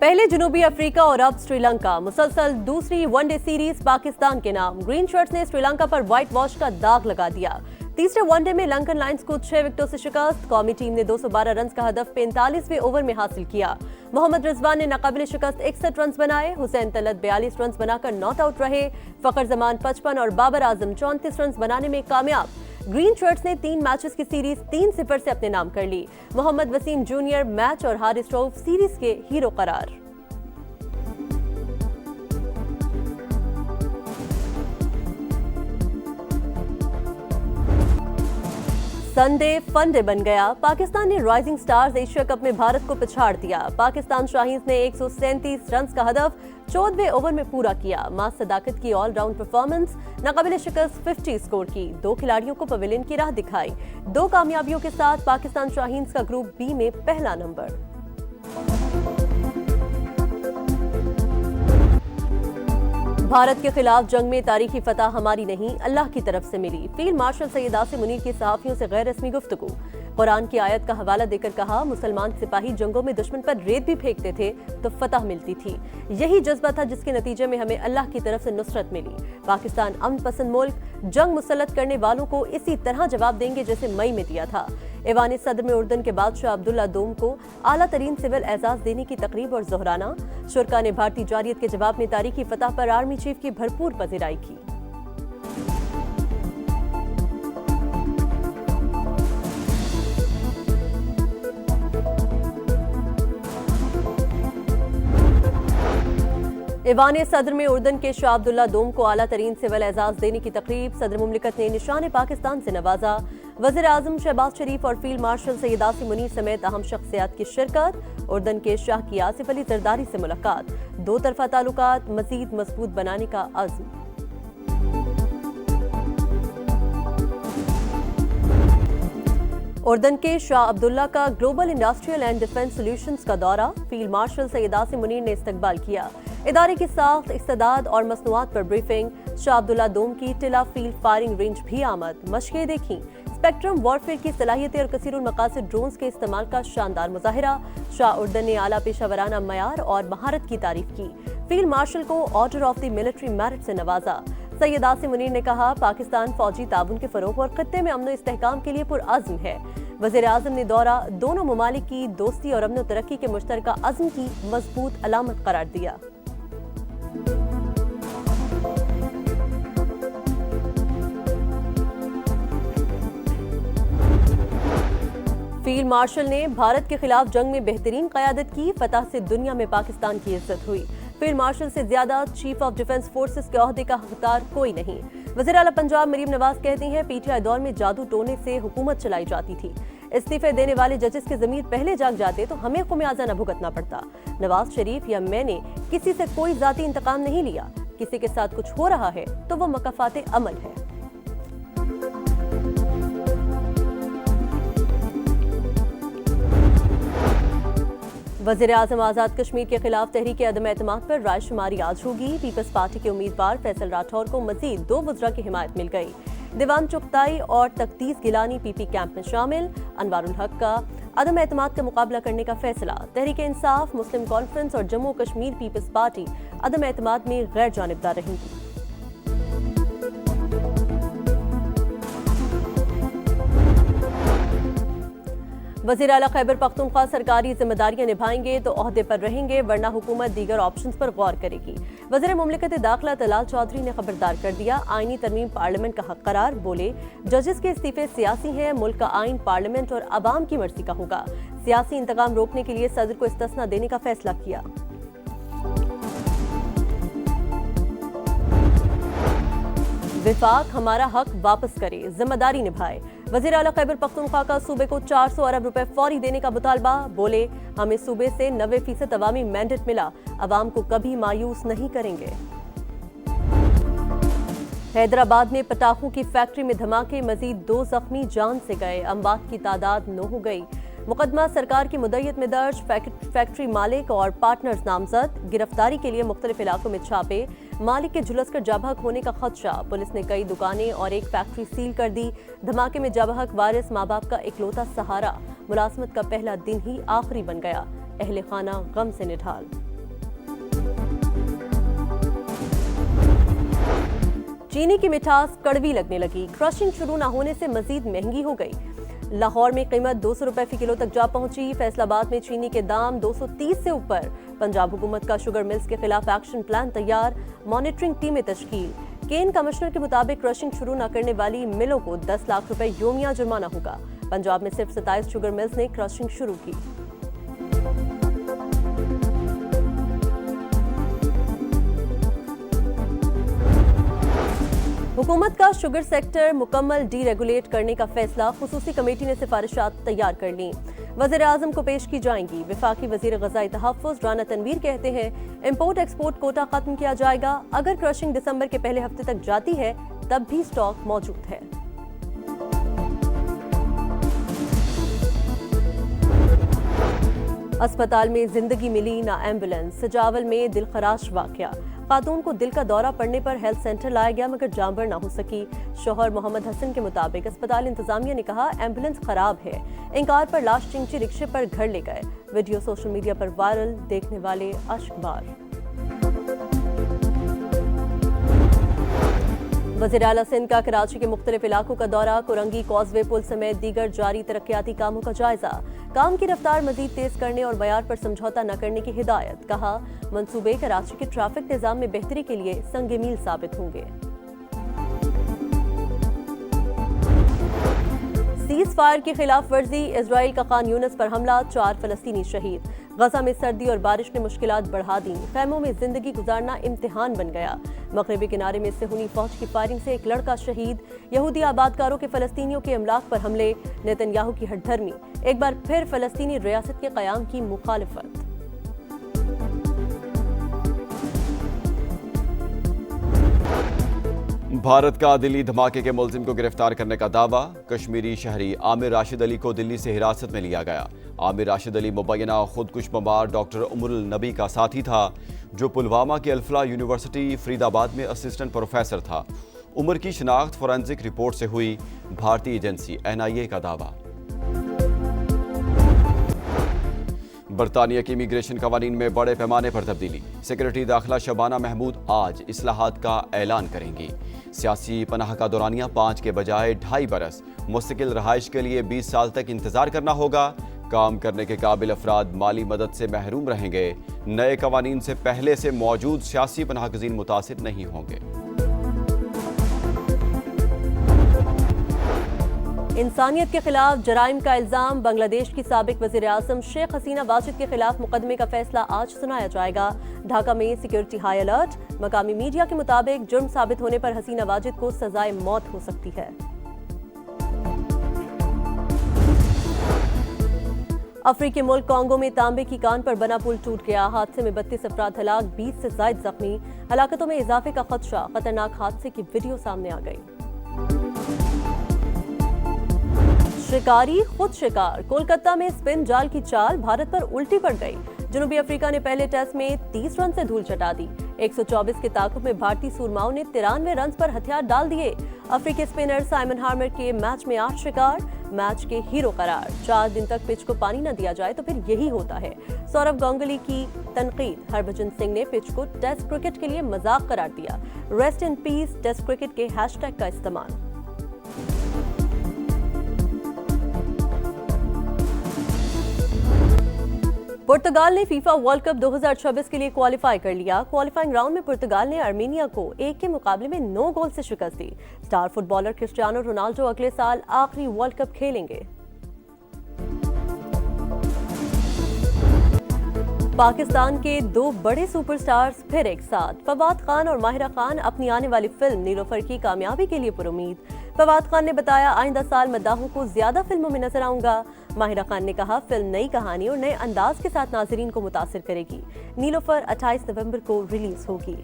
पहले जनूबी अफ्रीका और अब श्रीलंका। मुसलसल दूसरी वनडे सीरीज पाकिस्तान के नाम। ग्रीन शर्ट्स ने श्रीलंका पर व्हाइट वॉश का दाग लगा दिया। तीसरे वनडे में लंकन लायंस को 6 विकेटों से शिकस्त। कौमी टीम ने 212 रन का हदफ 45वें ओवर में हासिल किया। मोहम्मद रिजवान ने नाकाबिले शिकस्त 61 रन बनाए। हुसैन तलत 42 रन बनाकर नॉट आउट रहे। फखर जमान 55 और बाबर आजम 34 रन बनाने में कामयाब। ग्रीन शर्ट्स ने 3 मैचेस की सीरीज 3-0 से अपने नाम कर ली। मोहम्मद वसीम जूनियर मैच और हारिस रऊफ सीरीज के हीरो करार। संडे फनडे बन गया। पाकिस्तान ने राइजिंग स्टार्स एशिया कप में भारत को पिछाड़ दिया। पाकिस्तान शाहीन्स ने 137 रन का हदफ 14वें ओवर में पूरा किया। मास सदाकत की ऑलराउंड परफॉर्मेंस नाकाबिले शिकस्त 50 स्कोर की। 2 खिलाड़ियों को पवेलियन की राह दिखाई। 2 कामयाबियों के साथ पाकिस्तान शाहीन्स का ग्रुप बी में पहला नंबर। भारत के खिलाफ जंग में तारीखी फतह हमारी नहीं, अल्लाह की तरफ से मिली। फील्ड मार्शल सैयद आसिम मुनीर की सहाफियों से गैर रस्मी गुफ्तगू। कुरान की आयत का हवाला देकर कहा, मुसलमान सिपाही जंगों में दुश्मन पर रेत भी फेंकते थे तो फतह मिलती थी। यही जज्बा था जिसके नतीजे में हमें अल्लाह की तरफ से नुसरत मिली। पाकिस्तान अमन पसंद मुल्क, जंग मुसल्लत करने वालों को इसी तरह जवाब देंगे जैसे मई में दिया था। ऐवान सदर में उर्दन के बादशाह अब्दुल्ला दोम को आला तरीन सिविल एजाज देने की तकरीब और जोहराना। शुरका ने भारतीय जारियत के जवाब में तारीखी फतह पर आर्मी चीफ की भरपूर पजीराई की। ऐवान सदर में उर्दन के शाह अब्दुल्ला दोम को आला तरीन सिविल एजाज देने की तकरीब। सदर मुमलिकत ने निशान पाकिस्तान से नवाजा। वज़ीर आज़म शहबाज शरीफ और फील्ड मार्शल सैयद आसिम मुनीर समेत अहम शख्सियात की शिरकत। उर्दन के शाह की आसिफ अली जरदारी से मुलाकात। 2 तरफा ताल्लुकात मजीद मजबूत बनाने का अज़्म। उर्दन के शाह अब्दुल्ला का global industrial and defence solutions का दौरा। फील्ड मार्शल सैयद आसिम मुनीर ने इस्तकबाल किया। इदारे की साख्त, इस्तेदाद और मसनूआत पर ब्रीफिंग। शाह अब्दुल्ला दोम की टिला फील्ड फायरिंग रेंज भी आमद। मशक़ें देखी। स्पेक्ट्रम वॉरफेयर की सलाहियतें और कसीरुल मकासद ड्रोन्स के इस्तेमाल का शानदार मुजाहिरा। शाह उर्दन ने आला पेशावराना मयार और महारत की तारीफ की। फील्ड मार्शल को order of the military merit से नवाजा। सैयद आसिम मुनीर ने कहा, पाकिस्तान फौजी ताउन के फरोग और खत्ते में अमन और इस्तेहकाम के लिए पुरअज़्म है। वज़ीर आज़म ने दौरा दोनों ममालिक की दोस्ती और अमन और तरक्की के मुश्तरका अज़्म की मजबूत अलामत करार दिया। फील्ड मार्शल ने भारत के खिलाफ जंग में बेहतरीन क़यादत की। फतह से दुनिया में पाकिस्तान की इज्जत हुई। फील्ड मार्शल से ज्यादा चीफ ऑफ डिफेंस फोर्सेस के ओहदे का हकदार कोई नहीं। वज़ीर आला पंजाब मरीम नवाज कहती हैं, पीटीआई दौर में जादू टोने से हुकूमत चलाई जाती थी। इस्तीफे देने वाले जजेस के ज़मीर पहले जाग जाते तो हमें ख़ुमियाजा न भुगतना पड़ता। नवाज शरीफ या मैंने किसी से कोई ज़ाती इंतकाम नहीं लिया। किसी के साथ कुछ हो रहा है तो वो मकाफाते अमल है। वज़ीर आज़म आज़ाद कश्मीर के खिलाफ तहरीक अदम एतमाद पर राय शुमारी आज होगी। पीपल्स पार्टी के उम्मीदवार फैसल राठौर को मजीद 2 वज़रा की हिमायत मिल गई। दीवान चुगताई और तकदीस गिलानी पीपी कैंप में शामिल। अनवारुल हक का अदम एतमाद का मुकाबला करने का फैसला। तहरीक इंसाफ, मुस्लिम कॉन्फ्रेंस और जम्मू कश्मीर पीपल्स पार्टी अदम एतमाद में गैर जानिबदार रहेंगी। वज़ीर आला खैबर पख्तूनख्वा सरकारी जिम्मेदारियां निभाएंगे तो ओहदे पर रहेंगे, वरना हुकूमत दीगर ऑप्शंस पर गौर करेगी। वज़ीर मुमलिकत दाखिला तलाल चौधरी ने खबरदार कर दिया, आईनी तरमीम पार्लियामेंट का हक करार। बोले, जजेस के इस्तीफे सियासी हैं, मुल्क का आइन पार्लियामेंट और अवाम की मर्जी का होगा। सियासी इंतकाम रोकने के लिए सदर को इस्तिस्ना देने का फैसला किया। विफाक हमारा हक वापस करे, जिम्मेदारी निभाए। वज़ीर आला खैबर पख्तूनख्वा का सूबे को 400 अरब रुपए फौरी देने का मुतालबा। बोले, हमें सूबे से 90% अवामी मैंडेट मिला, अवाम को कभी मायूस नहीं करेंगे। हैदराबाद में पटाखों की फैक्ट्री में धमाके, मजीद 2 जख्मी जान से गए। अमवात की तादाद 9 हो गई। मुकदमा सरकार की मुद्दत में दर्ज। फैक्ट्री मालिक और पार्टनर्स नामजद। गिरफ्तारी के लिए मुख्तलिफ इलाकों में छापे। मालिक के झुलसकर जाबहक होने का खदशा। पुलिस ने कई दुकानें और एक फैक्ट्री सील कर दी। धमाके में जाबहक वारिस माँ बाप का इकलौता सहारा। मुलाजमत का पहला दिन ही आखिरी बन गया। अहले खाना गम से निढाल। चीनी की मिठास कड़वी लगने लगी। क्रशिंग शुरू न होने से मजीद महंगी हो गई। लाहौर में कीमत 200 रुपए फी किलो तक जा पहुंची। फैसलाबाद में चीनी के दाम 230 से ऊपर। पंजाब हुकूमत का शुगर मिल्स के खिलाफ एक्शन प्लान तैयार। मॉनिटरिंग टीमें तश्कील। केन कमिश्नर के मुताबिक क्रशिंग शुरू न करने वाली मिलों को 10 लाख रुपए योमिया जुर्माना होगा। पंजाब में सिर्फ 27 शुगर मिल्स ने क्रशिंग शुरू की। हुकूमत का शुगर सेक्टर मुकम्मल डीरेगुलेट करने का फैसला। खुसूसी कमेटी ने सिफारिशात तैयार कर ली, वज़ीर आज़म को पेश की जाएंगी। वफाकी वज़ीर ग़ज़ाई तहफ़्फ़ुज़ राना तनवीर कहते हैं इम्पोर्ट एक्सपोर्ट कोटा खत्म किया जाएगा। अगर क्रशिंग दिसंबर के पहले हफ्ते तक जाती है तब भी स्टॉक मौजूद है। अस्पताल में जिंदगी मिली ना एम्बुलेंस। सजावल में दिलखराश वाकया। खातून को दिल का दौरा पड़ने पर हेल्थ सेंटर लाया गया मगर जानबर ना हो सकी। शौहर मोहम्मद हसन के मुताबिक अस्पताल इंतजामिया ने कहा एम्बुलेंस खराब है। इंकार पर लाश चिंची रिक्शे पर घर ले गए। वीडियो सोशल मीडिया पर वायरल, देखने वाले अश्कबार। वज़ीर आला सिंध का कराची के मुख्तलिफ इलाकों का दौरा। कुरंगी कॉजवे पुल समेत दीगर जारी तरक्याती कामों का जायजा। काम की रफ्तार मजीद तेज करने और मयार पर समझौता न करने की हिदायत। कहा मंसूबे कराची के ट्रैफिक निजाम में बेहतरी के लिए संग मील साबित होंगे। सीज फायर की खिलाफ वर्जी। इजराइल का खान यूनिस पर हमला, 4 फलस्तीनी शहीद। गजा में सर्दी और बारिश ने मुश्किलात बढ़ा दी। खैमों में जिंदगी गुजारना इम्तिहान बन गया। मगरबी किनारे में सिहुनी फौज की फायरिंग से एक लड़का शहीद। यहूदी आबादकारों के फलस्तीनियों के अमलाक पर हमले। नेतन्याहू की हठधर्मी। एक बार फिर फलस्तीनी रियासत के कयाम की मुखालिफत। भारत का दिल्ली धमाके के मुलजिम को गिरफ्तार करने का दावा। कश्मीरी शहरी आमिर राशिद अली को दिल्ली से हिरासत में लिया गया। आमिर राशिद अली मुबैना खुदकुश बमबार डॉक्टर उमरुल नबी का साथी था, जो पुलवामा की अल्फला यूनिवर्सिटी फरीदाबाद में असिस्टेंट प्रोफेसर था। उमर की शिनाख्त फोरेंसिक रिपोर्ट से हुई। भारतीय एजेंसी NIA का दावा। बरतानिया की इमिग्रेशन कवानीन में बड़े पैमाने पर तब्दीली। सेक्रेटरी दाखिला शबाना महमूद आज इस्लाहात का ऐलान करेंगी। सियासी पनाह का दौरानिया 5 के बजाय 2.5 बरस। मुस्तकिल रहाइश के लिए 20 साल तक इंतजार करना होगा। काम करने के काबिल अफराद माली मदद से महरूम रहेंगे। नए कवानीन से पहले से मौजूद सियासी पनाहगज़ीन मुतासिर नहीं होंगे। इंसानियत के खिलाफ जराइम का इल्जाम। बांग्लादेश की साबिक वज़ीर आज़म शेख हसीना वाजिद के खिलाफ मुकदमे का फैसला आज सुनाया जाएगा। ढाका में सिक्योरिटी हाई अलर्ट। मकामी मीडिया के मुताबिक जुर्म साबित होने पर हसीना वाजिद को सजाए मौत हो सकती है। अफ्रीकी मुल्क कांगो में तांबे की कान पर बना पुल टूट गया। हादसे में 32 अफराद हलाक, 20 से ज्यादा जख्मी। हलाकतों में इजाफे का खदशा। खतरनाक हादसे की वीडियो सामने आ गई। शिकारी खुद शिकार। कोलकाता में स्पिन जाल की चाल भारत पर उल्टी पड़ गई। जनूबी अफ्रीका ने पहले टेस्ट में 30 रन से धूल चटा दी। 124 के ताकुब में भारतीय सूरमाओं ने 93 रन पर हथियार डाल दिए। अफ्रीकी स्पिनर साइमन हार्मर के मैच में 8 शिकार, मैच के हीरो करार। 4 दिन तक पिच को पानी न दिया जाए तो फिर यही होता है। सौरव गांगुली की तनकीद। हरभजन सिंह ने पिच को टेस्ट क्रिकेट के लिए मजाक करार दिया। Rest in peace test cricket के हैशटैग का इस्तेमाल। पुर्तगाल ने फीफा वर्ल्ड कप 2026 के लिए क्वालिफाई कर लिया। क्वालिफाइंग राउंड में पुर्तगाल ने आर्मेनिया को 1 के मुकाबले में 9 गोल से शिकस्त दी। स्टार फुटबॉलर क्रिस्टियानो रोनाल्डो अगले साल आखिरी वर्ल्ड कप खेलेंगे। पाकिस्तान के 2 बड़े सुपरस्टार्स फिर एक साथ। फवाद खान और माहिरा खान अपनी आने वाली फिल्म नीलोफर की कामयाबी के लिए पुरुमीद। फवाद खान ने बताया आइंदा साल मद्दाहों को ज्यादा फिल्मों में नजर आऊंगा। माहिरा खान ने कहा फिल्म नई कहानी और नए अंदाज के साथ नाजरीन को मुतासिर करेगी। नीलोफर 28 नवंबर को रिलीज होगी।